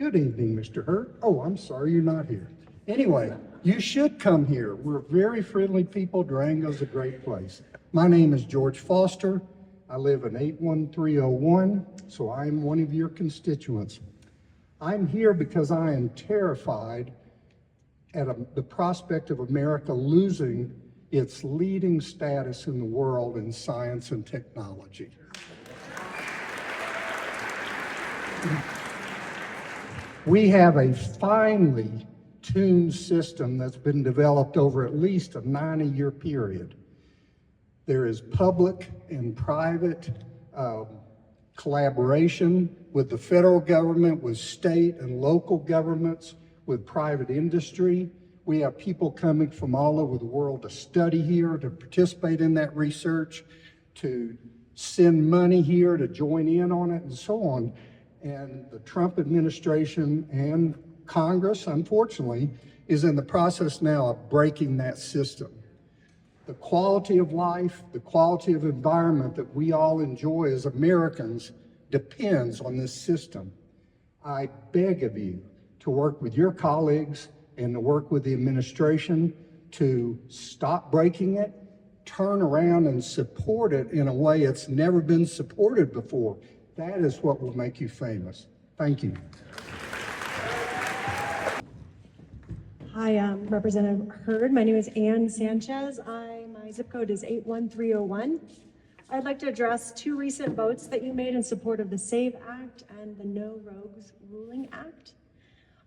Good evening, Mr. Hurd. Oh, I'm sorry you're not here. Anyway, you should come here. We're very friendly people. Durango's a great place. My name is George Foster. I live in 81301, so I'm one of your constituents. I'm here because I am terrified at the prospect of America losing its leading status in the world in science and technology. We have a finely tuned system that's been developed over at least a 90-year period. There is public and private collaboration with the federal government, with state and local governments, with private industry. We have people coming from all over the world to study here, to participate in that research, to send money here, to join in on it, and so on. And the Trump administration and Congress, unfortunately, is in the process now of breaking that system. The quality of life, the quality of environment that we all enjoy as Americans depends on this system. I beg of you to work with your colleagues and to work with the administration to stop breaking it, turn around and support it in a way it's never been supported before. That is what will make you famous. Thank you. Hi, Representative Hurd. My name is Ann Sanchez. My zip code is 81301. I'd like to address two recent votes that you made in support of the SAVE Act and the No Rogues Ruling Act.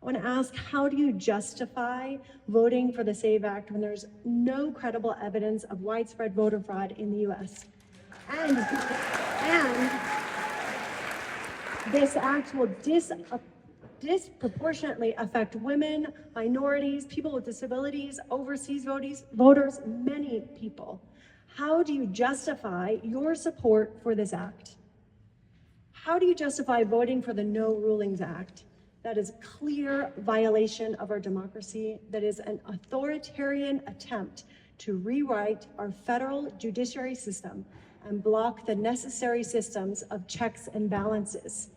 I want to ask, how do you justify voting for the SAVE Act when there's no credible evidence of widespread voter fraud in the U.S.? And this act will disproportionately affect women, minorities, people with disabilities, overseas voters, many people. How do you justify your support for this act? How do you justify voting for the No Rulings Act? That is clear violation of our democracy. That is an authoritarian attempt to rewrite our federal judiciary system and block the necessary systems of checks and balances.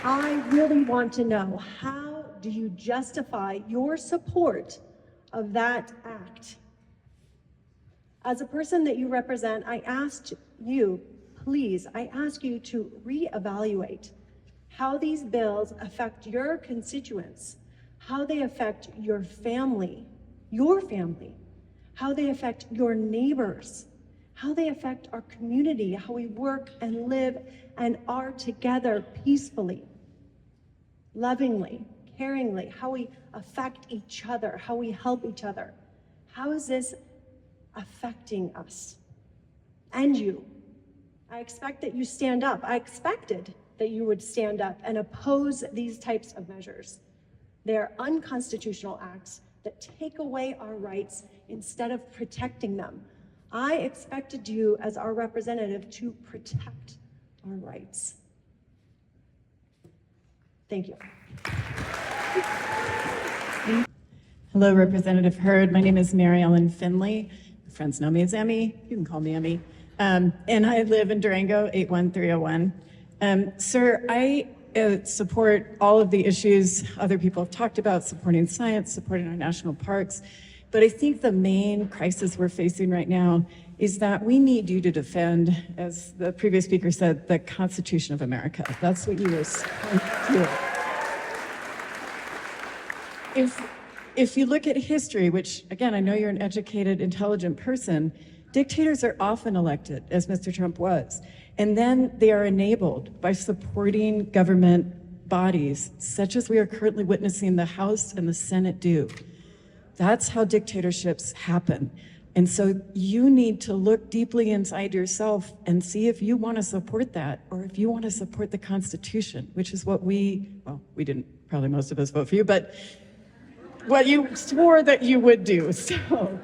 I really want to know, how do you justify your support of that act? As a person that you represent, I ask you to reevaluate how these bills affect your constituents, how they affect your family, how they affect your neighbors, how they affect our community, how we work and live and are together peacefully, lovingly, caringly, how we affect each other, how we help each other. How is this affecting us and you? I expect that you stand up. I expected that you would stand up and oppose these types of measures. They are unconstitutional acts that take away our rights instead of protecting them. I expected you as our representative to protect our rights. Thank you. Hello, Representative Hurd. My name is Mary Ellen Finley. Friends know me as Emmy. You can call me Emmy. And I live in Durango, 81301. Sir, I support all of the issues other people have talked about, supporting science, supporting our national parks. But I think the main crisis we're facing right now is that we need you to defend, as the previous speaker said, the Constitution of America. That's what you were saying. If you look at history, which again, I know you're an educated, intelligent person, dictators are often elected, as Mr. Trump was, and then they are enabled by supporting government bodies, such as we are currently witnessing the House and the Senate do. That's how dictatorships happen. And so you need to look deeply inside yourself and see if you want to support that, or if you want to support the Constitution, which is what we didn't, probably most of us vote for you, but what you swore that you would do. So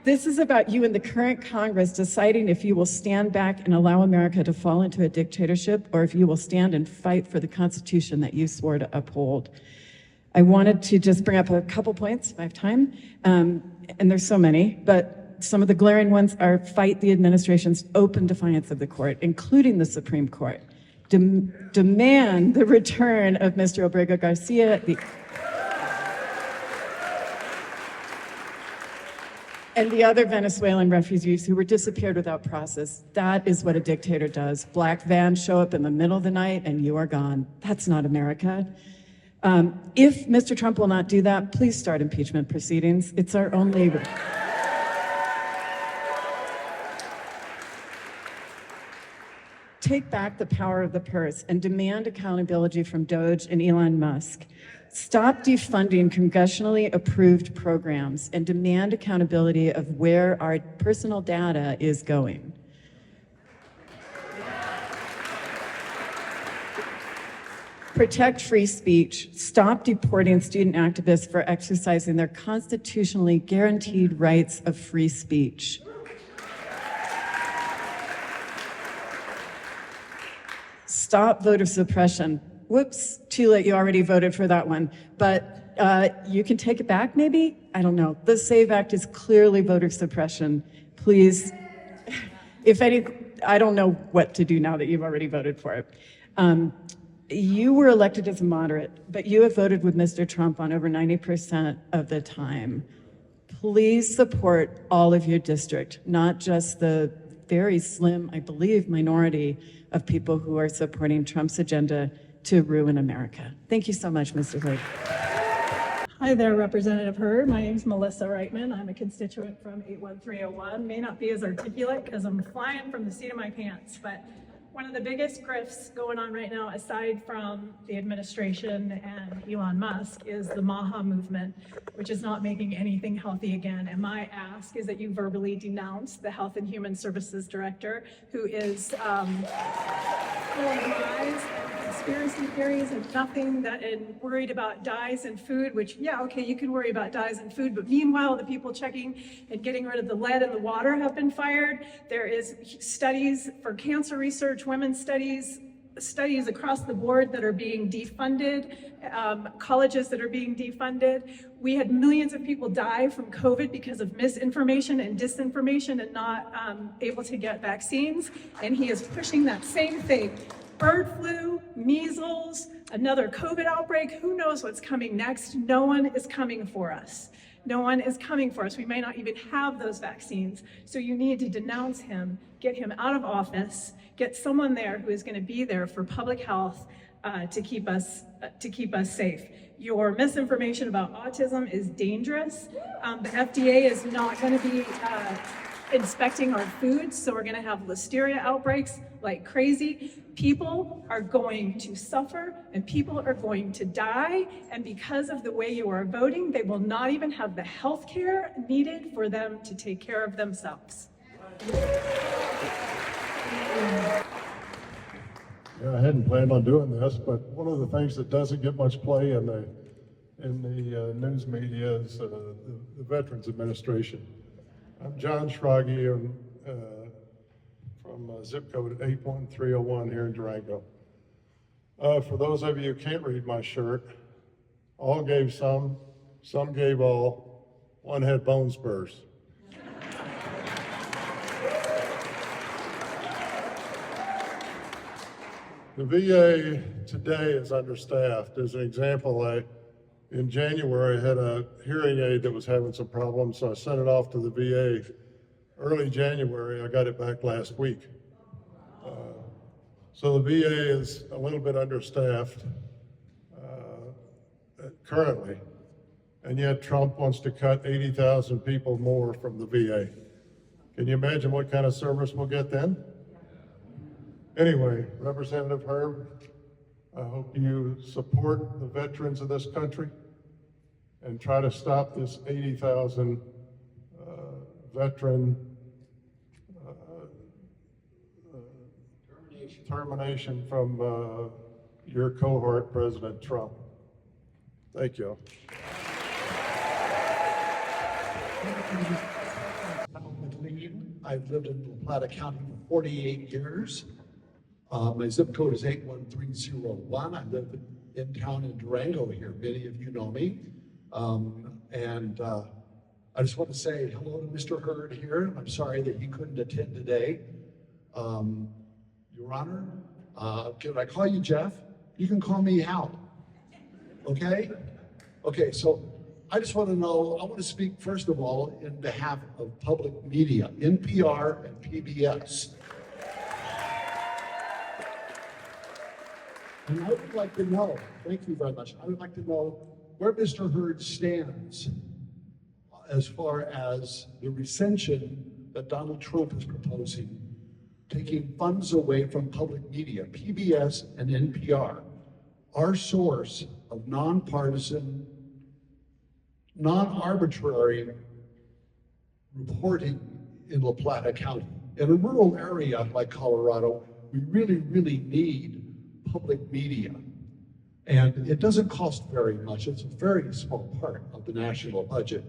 this is about you and the current Congress deciding if you will stand back and allow America to fall into a dictatorship, or if you will stand and fight for the Constitution that you swore to uphold. I wanted to just bring up a couple points if I have time, and there's so many, but some of the glaring ones are fight the administration's open defiance of the court, including the Supreme Court. demand the return of Mr. Obregón Garcia, and the other Venezuelan refugees who were disappeared without process. That is what a dictator does. Black vans show up in the middle of the night and you are gone. That's not America. If Mr. Trump will not do that, please start impeachment proceedings. It's our only... Take back the power of the purse and demand accountability from Doge and Elon Musk. Stop defunding congressionally approved programs and demand accountability of where our personal data is going. Protect free speech. Stop deporting student activists for exercising their constitutionally guaranteed rights of free speech. Stop voter suppression. Whoops, too late, you already voted for that one. But you can take it back, maybe? I don't know. The SAVE Act is clearly voter suppression. Please, if any, I don't know what to do now that you've already voted for it. You were elected as a moderate, but you have voted with Mr. Trump on over 90% of the time. Please support all of your district, not just the very slim, I believe, minority of people who are supporting Trump's agenda to ruin America. Thank you so much, Mr. Hurd. Hi there, Representative Hurd. My name is Melissa Reitman. I'm a constituent from 81301. May not be as articulate because I'm flying from the seat of my pants, but one of the biggest grifts going on right now, aside from the administration and Elon Musk, is the MAHA movement, which is not making anything healthy again. And my ask is that you verbally denounce the Health and Human Services Director, who is full of lies and conspiracy theories and nothing and worried about dyes in food, which, yeah, okay, you can worry about dyes in food, but meanwhile, the people checking and getting rid of the lead in the water have been fired. There is studies for cancer research, women's studies across the board that are being defunded, colleges that are being defunded. We had millions of people die from COVID because of misinformation and disinformation and not able to get vaccines. And he is pushing that same thing. Bird flu, measles, another COVID outbreak, who knows what's coming next? No one is coming for us. No one is coming for us. We may not even have those vaccines. So you need to denounce him, get him out of office, get someone there who is going to be there for public health to keep us safe. Your misinformation about autism is dangerous. The FDA is not going to be inspecting our foods, so we're going to have listeria outbreaks like crazy. People are going to suffer and people are going to die, and because of the way you are voting, they will not even have the health care needed for them to take care of themselves. Yeah, I hadn't planned on doing this, but one of the things that doesn't get much play in the news media is the Veterans Administration. I'm John Schrage, from zip code 81301 here in Durango. For those of you who can't read my shirt, all gave some gave all, one had bone spurs. The VA today is understaffed. As an example, in January, I had a hearing aid that was having some problems, so I sent it off to the VA early January. I got it back last week. So the VA is a little bit understaffed currently, and yet Trump wants to cut 80,000 people more from the VA. Can you imagine what kind of service we'll get then? Anyway, Representative Hurd, I hope you support the veterans of this country and try to stop this 80,000 veteran termination from your cohort, President Trump. Thank you. I've lived in La Plata County for 48 years. My zip code is 81301. I live in town in Durango here. Many of you know me. I just want to say hello to Mr. Hurd here. I'm sorry that he couldn't attend today. Your Honor, Can I call you Jeff? You can call me Hal. Okay? Okay, so I just want to know, I want to speak first of all in behalf of public media, NPR and PBS. And I would like to know, thank you very much, I would like to know where Mr. Hurd stands as far as the recension that Donald Trump is proposing, taking funds away from public media, PBS and NPR, our source of nonpartisan, non-arbitrary reporting in La Plata County. In a rural area like Colorado, we really, really need public media. And it doesn't cost very much. It's a very small part of the national budget.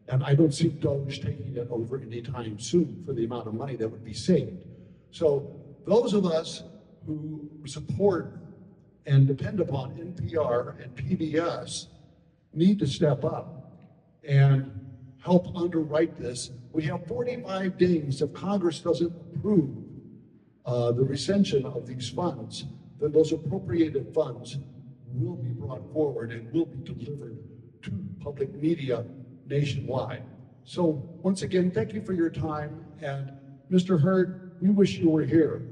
And I don't see Doge taking it over anytime soon for the amount of money that would be saved. So those of us who support and depend upon NPR and PBS need to step up and help underwrite this. We have 45 days. If Congress doesn't approve the recension of these funds, then those appropriated funds will be brought forward and will be delivered to public media nationwide. So once again, thank you for your time. And Mr. Hurd, we wish you were here.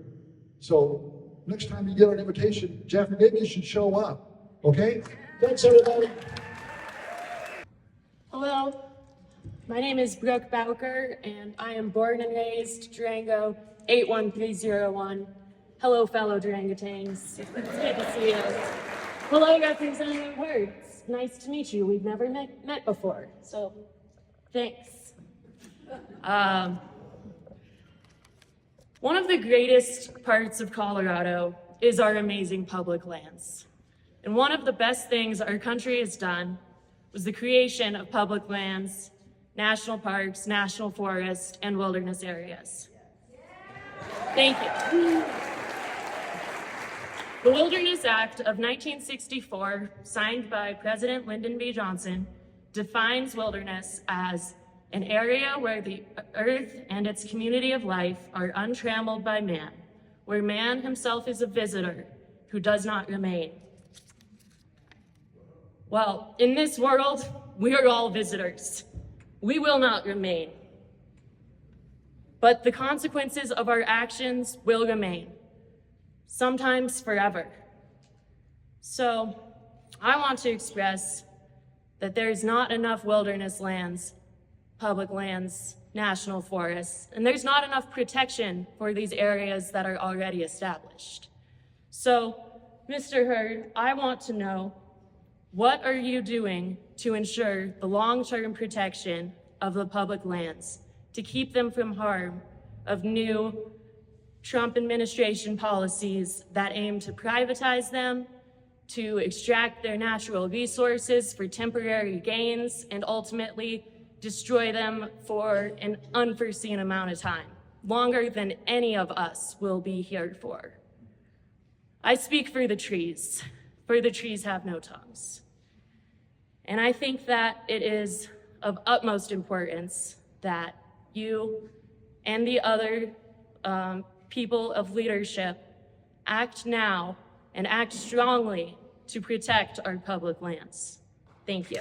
So next time you get an invitation, Jeff, maybe you should show up. Okay? Thanks, everybody. Hello, my name is Brooke Bowker, and I am born and raised Durango 81301. Hello, fellow Durangotangs. It's good to see you. Hello, Representative Hurd. It's nice to meet you. We've never met before, so thanks. One of the greatest parts of Colorado is our amazing public lands. And one of the best things our country has done was the creation of public lands, national parks, national forests, and wilderness areas. Thank you. The Wilderness Act of 1964, signed by President Lyndon B. Johnson, defines wilderness as an area where the earth and its community of life are untrammeled by man, where man himself is a visitor who does not remain. Well, in this world, we are all visitors. We will not remain. But the consequences of our actions will remain, sometimes forever. So I want to express that there's not enough wilderness lands, public lands, national forests, and there's not enough protection for these areas that are already established. So, Mr. Hurd, I want to know, what are you doing to ensure the long-term protection of the public lands, to keep them from harm of new Trump administration policies that aim to privatize them, to extract their natural resources for temporary gains, and ultimately destroy them for an unforeseen amount of time, longer than any of us will be here for? I speak for the trees have no tongues. And I think that it is of utmost importance that you and the other people of leadership act now and act strongly to protect our public lands. Thank you.